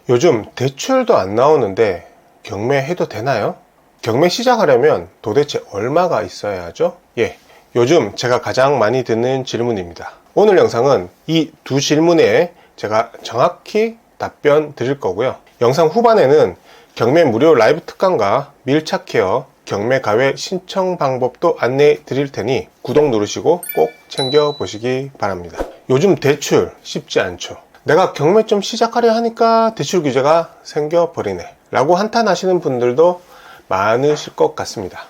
요즘 대출도 안 나오는데 경매해도 되나요? 경매 시작하려면 도대체 얼마가 있어야 하죠? 요즘 제가 가장 많이 듣는 질문입니다. 오늘 영상은 이 두 질문에 제가 정확히 답변 드릴 거고요. 영상 후반에는 경매 무료 라이브 특강과 밀착 케어, 경매 가외 신청 방법도 안내해 드릴 테니 구독 누르시고 꼭 챙겨 보시기 바랍니다. 요즘 대출 쉽지 않죠. 내가 경매 좀 시작하려 하니까 대출 규제가 생겨버리네 라고 한탄하시는 분들도 많으실 것 같습니다.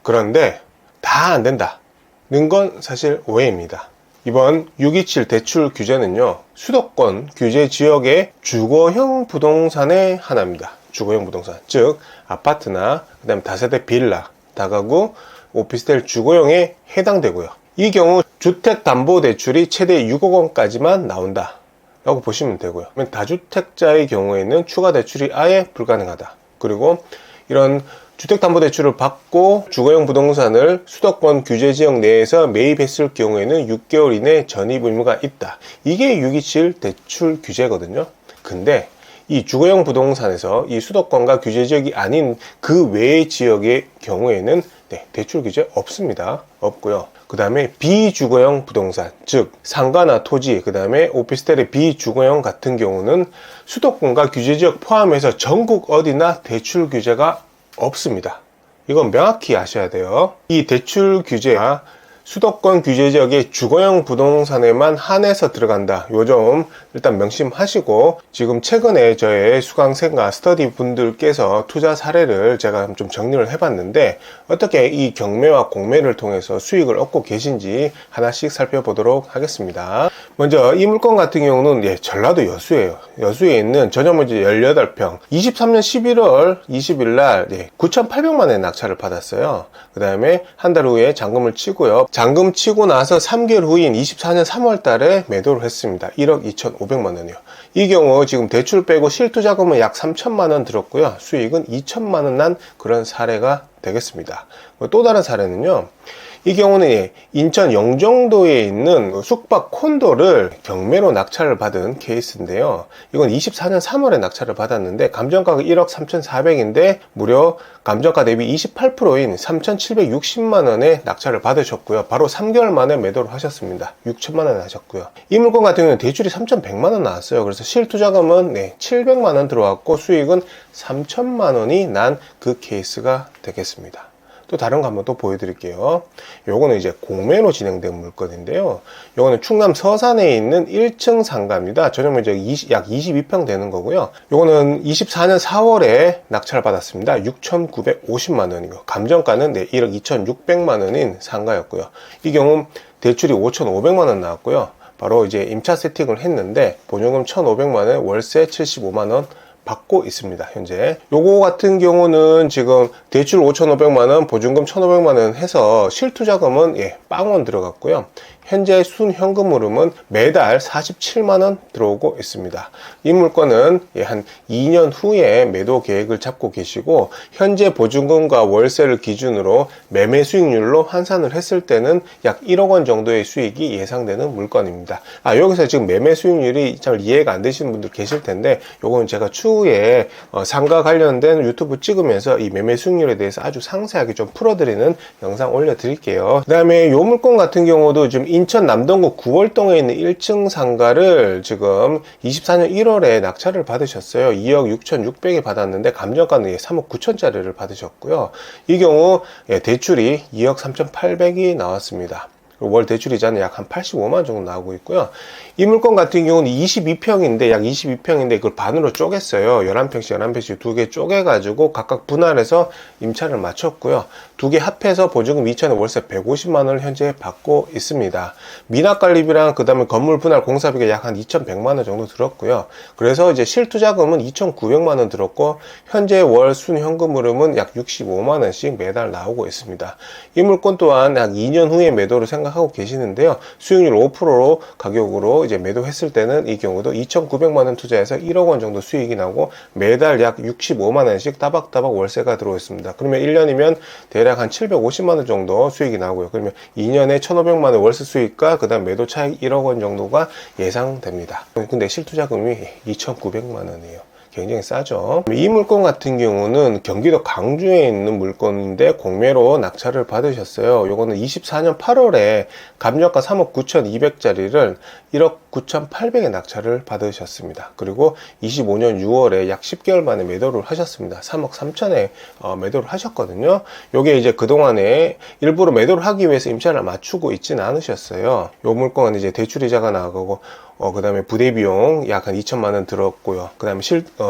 그런데 다 안 된다는 건 사실 오해입니다. 이번 627 대출 규제는요, 수도권 규제 지역의 주거형 부동산의 하나입니다. 주거형 부동산, 즉 아파트나 그다음 다세대 빌라, 다가구, 오피스텔 주거형에 해당되고요. 이 경우 주택담보대출이 최대 6억 원까지만 나온다 라고 보시면 되고요. 다주택자의 경우에는 추가 대출이 아예 불가능하다. 그리고 이런 주택담보대출을 받고 주거용 부동산을 수도권 규제지역 내에서 매입했을 경우에는 6개월 이내 전입 의무가 있다. 이게 627 대출 규제거든요. 근데 이 주거용 부동산에서 이 수도권과 규제지역이 아닌 그 외의 지역의 경우에는 대출 규제 없습니다. 없고요. 그 다음에 비주거형 부동산, 즉 상가나 토지, 그 다음에 오피스텔의 비주거형 같은 경우는 수도권과 규제지역 포함해서 전국 어디나 대출 규제가 없습니다. 이건 명확히 아셔야 돼요. 이 대출 규제가 수도권 규제지역의 주거형 부동산에만 한해서 들어간다. 요 점 일단 명심하시고, 지금 최근에 저의 수강생과 스터디 분들께서 투자 사례를 제가 좀 정리를 해봤는데 어떻게 이 경매와 공매를 통해서 수익을 얻고 계신지 하나씩 살펴보도록 하겠습니다. 먼저 이 물건 같은 경우는 전라도 여수예요. 여수에 있는 전용면적 18평, 23년 11월 20일 날 9,800만 원의 낙찰을 받았어요. 그 다음에 한 달 후에 잔금을 치고요. 잔금 치고 나서 3개월 후인 24년 3월 달에 매도를 했습니다. 1억 2,500만 원이요. 이 경우 지금 대출 빼고 실투자금은 약 3천만 원 들었고요. 수익은 2천만 원 난 그런 사례가 되겠습니다. 또 다른 사례는요. 이 경우는 인천 영종도에 있는 숙박 콘도를 경매로 낙찰을 받은 케이스인데요. 이건 24년 3월에 낙찰을 받았는데 감정가가 1억 3,400인데 무려 감정가 대비 28%인 3,760만 원에 낙찰을 받으셨고요. 바로 3개월 만에 매도를 하셨습니다. 6천만 원 하셨고요. 이 물건 같은 경우는 대출이 3,100만 원 나왔어요. 그래서 실투자금은 700만 원 들어왔고 수익은 3천만 원이 난 그 케이스가 되겠습니다. 또 다른 거 한번 또 보여드릴게요. 요거는 이제 공매로 진행된 물건인데요. 요거는 충남 서산에 있는 1층 상가입니다. 전용면적 약 22평 되는 거고요. 요거는 24년 4월에 낙찰을 받았습니다. 6,950만 원이고 감정가는 1억 2,600만 원인 상가였고요. 이 경우 대출이 5,500만 원 나왔고요. 바로 이제 임차 세팅을 했는데 보증금 1,500만 원, 월세 75만 원 받고 있습니다. 현재 요거 같은 경우는 지금 대출 5,500만원, 보증금 1,500만원 해서 실투자금은 빵원 들어갔고요. 현재 순현금 흐름은 매달 47만원 들어오고 있습니다. 이 물건은 한 2년 후에 매도 계획을 잡고 계시고, 현재 보증금과 월세를 기준으로 매매 수익률로 환산을 했을 때는 약 1억 원 정도의 수익이 예상되는 물건입니다. 여기서 지금 매매 수익률이 잘 이해가 안 되시는 분들 계실 텐데, 요거는 제가 추후에 상가 관련된 유튜브 찍으면서 이 매매 수익률에 대해서 아주 상세하게 좀 풀어드리는 영상 올려드릴게요. 그 다음에 요 물건 같은 경우도 지금 인천 남동구 9월동에 있는 1층 상가를 지금 24년 1월에 낙찰을 받으셨어요. 2억 6,600에 받았는데 감정가는 3억 9천짜리를 받으셨고요. 이 경우 대출이 2억 3,800이 나왔습니다. 월 대출이자는 약 한 85만 정도 나오고 있고요. 이 물건 같은 경우는 22평인데 약 22평인데 그걸 반으로 쪼갰어요. 11평씩 11평씩 두 개 쪼개가지고 각각 분할해서 임차를 마쳤고요. 두 개 합해서 보증금 2,000원, 월세 150만 원을 현재 받고 있습니다. 미납관리비랑 그 다음에 건물 분할 공사비가 약 한 2,100만 원 정도 들었고요. 그래서 이제 실투자금은 2,900만 원 들었고, 현재 월 순현금 흐름은 약 65만 원씩 매달 나오고 있습니다. 이 물건 또한 약 2년 후에 매도를 생각하고 계시는데요. 수익률 5%로 가격으로 이제 매도했을 때는 이 경우도 2,900만 원 투자해서 1억 원 정도 수익이 나고 매달 약 65만 원씩 따박따박 월세가 들어오 있습니다. 그러면 1년이면 대략 한 750만 원 정도 수익이 나오고요. 그러면 2년에 1,500만 원 월세 수익과 그다음 매도 차익 1억 원 정도가 예상됩니다. 근데 실투자금이 2,900만 원이에요. 굉장히 싸죠. 이 물건 같은 경우는 경기도 광주에 있는 물건인데 공매로 낙찰을 받으셨어요. 요거는 24년 8월에 감정가 3억 9,200짜리를 1억 9,800에 낙찰을 받으셨습니다. 그리고 25년 6월에 약 10개월 만에 매도를 하셨습니다. 3억 3천에 매도를 하셨거든요. 요게 이제 그동안에 일부러 매도를 하기 위해서 임차를 맞추고 있지는 않으셨어요. 요 물건은 이제 대출이자가 나가고 그 다음에 부대 비용 약 한 2천만 원 들었고요. 그 다음에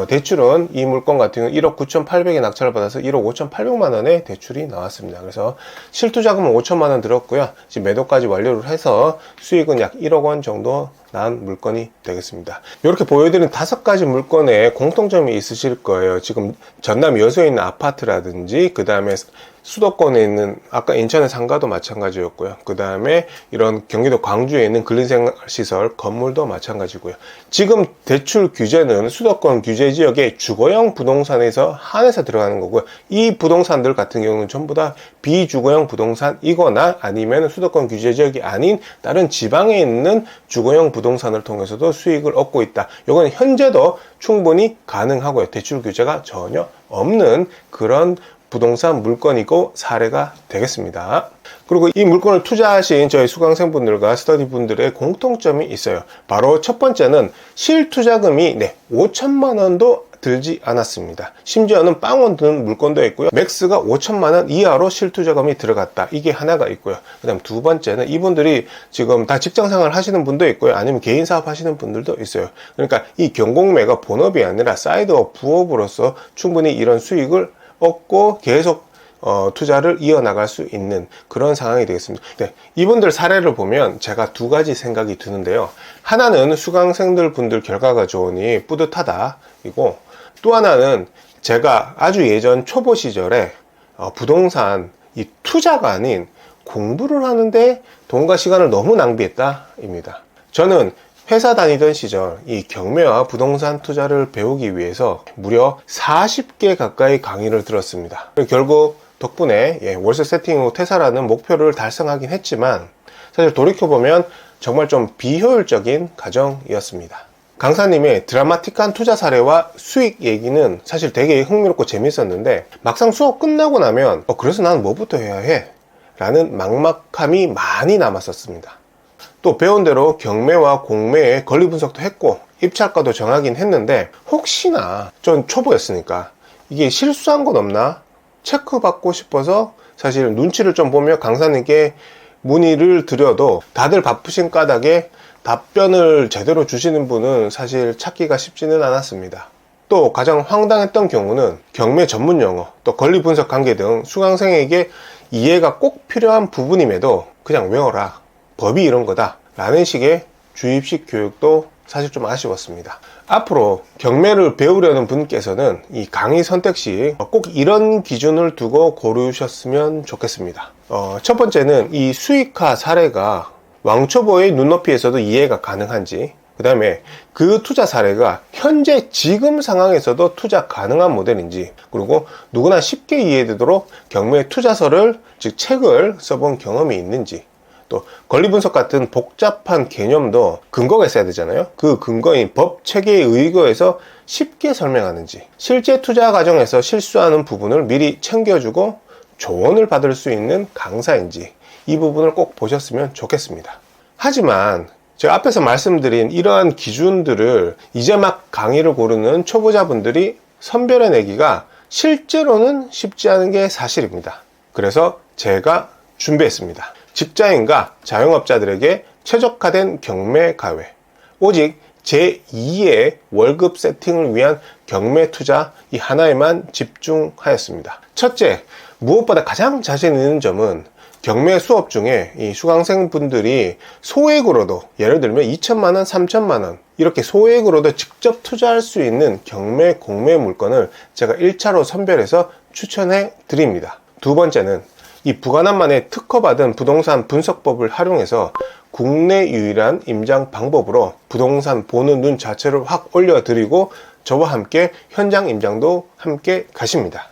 대출은 이 물건 같은 경우 1억 9,800에 낙찰을 받아서 1억 5,800만 원의 대출이 나왔습니다. 그래서 실투자금은 5천만 원 들었고요. 지금 매도까지 완료를 해서 수익은 약 1억 원 정도 난 물건이 되겠습니다. 이렇게 보여드린 5가지 물건에 공통점이 있으실 거예요. 지금 전남 여수에 있는 아파트라든지 그 다음에 수도권에 있는 아까 인천의 상가도 마찬가지였고요. 그 다음에 이런 경기도 광주에 있는 근린생활시설 건물도 마찬가지고요. 지금 대출 규제는 수도권 규제 지역의 주거용 부동산에서 한해서 들어가는 거고요. 이 부동산들 같은 경우는 전부 다 비주거용 부동산이거나 아니면 수도권 규제 지역이 아닌 다른 지방에 있는 주거용 부동산을 통해서도 수익을 얻고 있다. 이건 현재도 충분히 가능하고요. 대출 규제가 전혀 없는 그런 부동산 물건이고 사례가 되겠습니다. 그리고 이 물건을 투자하신 저희 수강생분들과 스터디분들의 공통점이 있어요. 바로 첫 번째는 실투자금이 5천만 원도 들지 않았습니다. 심지어는 빵원 드는 물건도 있고요. 맥스가 5천만 원 이하로 실투자금이 들어갔다. 이게 하나가 있고요. 그 다음 두 번째는 이분들이 지금 다 직장생활 하시는 분도 있고요. 아니면 개인 사업 하시는 분들도 있어요. 그러니까 이 경공매가 본업이 아니라 사이드업 부업으로서 충분히 이런 수익을 얻고 계속 투자를 이어나갈 수 있는 그런 상황이 되겠습니다. 네, 이분들 사례를 보면 제가 두 가지 생각이 드는데요. 하나는 수강생들 분들 결과가 좋으니 뿌듯하다 이고, 또 하나는 제가 아주 예전 초보 시절에 부동산 이 투자가 아닌 공부를 하는데 돈과 시간을 너무 낭비했다 입니다. 저는 회사 다니던 시절 이 경매와 부동산 투자를 배우기 위해서 무려 40개 가까이 강의를 들었습니다. 결국 덕분에 월세 세팅 후 퇴사라는 목표를 달성하긴 했지만 사실 돌이켜보면 정말 좀 비효율적인 과정이었습니다. 강사님의 드라마틱한 투자 사례와 수익 얘기는 사실 되게 흥미롭고 재밌었는데 막상 수업 끝나고 나면 그래서 나는 뭐부터 해야 해? 라는 막막함이 많이 남았었습니다. 또 배운 대로 경매와 공매의 권리 분석도 했고 입찰가도 정하긴 했는데 혹시나 전 초보였으니까 이게 실수한 건 없나 체크받고 싶어서 사실 눈치를 좀 보며 강사님께 문의를 드려도 다들 바쁘신 까닭에 답변을 제대로 주시는 분은 사실 찾기가 쉽지는 않았습니다. 또 가장 황당했던 경우는 경매 전문 용어, 또 권리 분석 관계 등 수강생에게 이해가 꼭 필요한 부분임에도 그냥 외워라, 법이 이런 거다 라는 식의 주입식 교육도 사실 좀 아쉬웠습니다. 앞으로 경매를 배우려는 분께서는 이 강의 선택 시 꼭 이런 기준을 두고 고르셨으면 좋겠습니다. 첫 번째는 이 수익화 사례가 왕초보의 눈높이에서도 이해가 가능한지, 그 다음에 그 투자 사례가 현재 지금 상황에서도 투자 가능한 모델인지, 그리고 누구나 쉽게 이해되도록 경매 투자서를 즉 책을 써본 경험이 있는지, 또 권리 분석 같은 복잡한 개념도 근거가 있어야 되잖아요. 그 근거인 법 체계에 의거해서 쉽게 설명하는지, 실제 투자 과정에서 실수하는 부분을 미리 챙겨주고 조언을 받을 수 있는 강사인지, 이 부분을 꼭 보셨으면 좋겠습니다. 하지만 제가 앞에서 말씀드린 이러한 기준들을 이제 막 강의를 고르는 초보자분들이 선별해내기가 실제로는 쉽지 않은 게 사실입니다. 그래서 제가 준비했습니다. 직장인과 자영업자들에게 최적화된 경매 가외, 오직 제2의 월급 세팅을 위한 경매 투자 이 하나에만 집중하였습니다. 첫째, 무엇보다 가장 자신 있는 점은 경매 수업 중에 이 수강생분들이 소액으로도, 예를 들면 2천만원, 3천만원 이렇게 소액으로도 직접 투자할 수 있는 경매, 공매 물건을 제가 1차로 선별해서 추천해 드립니다. 두 번째는 이 부가남만의 특허받은 부동산 분석법을 활용해서 국내 유일한 임장 방법으로 부동산 보는 눈 자체를 확 올려드리고 저와 함께 현장 임장도 함께 가십니다.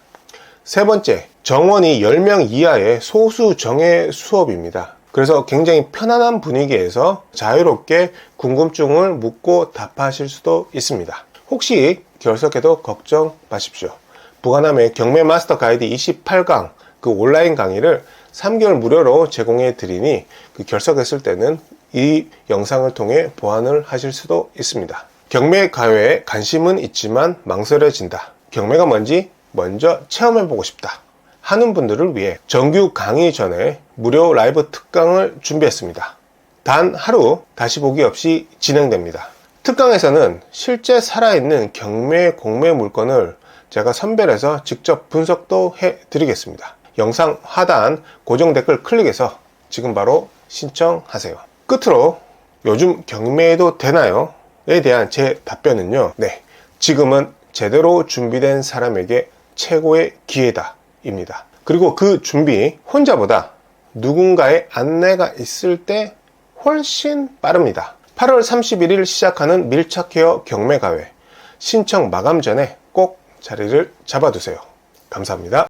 세 번째, 정원이 10명 이하의 소수 정예 수업입니다. 그래서 굉장히 편안한 분위기에서 자유롭게 궁금증을 묻고 답하실 수도 있습니다. 혹시 결석해도 걱정 마십시오. 부가남의 경매 마스터 가이드 28강 그 온라인 강의를 3개월 무료로 제공해 드리니 그 결석했을 때는 이 영상을 통해 보완을 하실 수도 있습니다. 경매 가외에 관심은 있지만 망설여진다. 경매가 뭔지 먼저 체험해보고 싶다 하는 분들을 위해 정규 강의 전에 무료 라이브 특강을 준비했습니다. 단 하루 다시 보기 없이 진행됩니다. 특강에서는 실제 살아있는 경매 공매 물건을 제가 선별해서 직접 분석도 해드리겠습니다. 영상 하단 고정 댓글 클릭해서 지금 바로 신청하세요. 끝으로 요즘 경매해도 되나요? 에 대한 제 답변은요. 네, 지금은 제대로 준비된 사람에게 최고의 기회다 입니다. 그리고 그 준비 혼자보다 누군가의 안내가 있을 때 훨씬 빠릅니다. 8월 31일 시작하는 밀착케어 경매가외 신청 마감 전에 꼭 자리를 잡아두세요. 감사합니다.